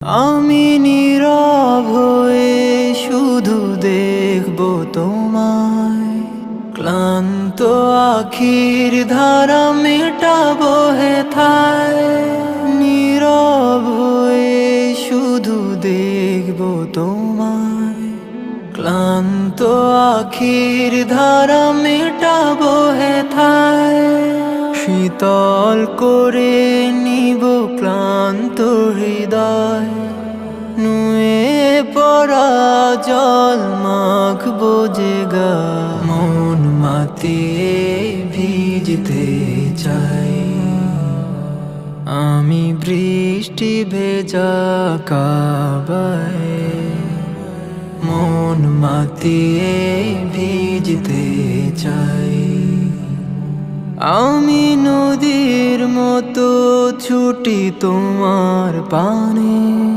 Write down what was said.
আমি নীরব হয়ে শুধু দেখব তোমায়, ক্লান্ত আখির ধারা মেটাবো হেথায়। নীরব হয়ে শুধু দেখব তোমায়, ক্লান্ত আখির ধারা মেটাবো হেথায়। শীতল করে নিব ক্লান্ত হৃদয়, নুয়ে পড়া জল মাখবো যে গায়ে। মন মাতিয়ে ভিজতে চাই আমি বৃষ্টি ভেজা কাবায়। মন মাতিয়ে ভিজতে চাই আমি নদীর মতো ছুটি তোমার পানে।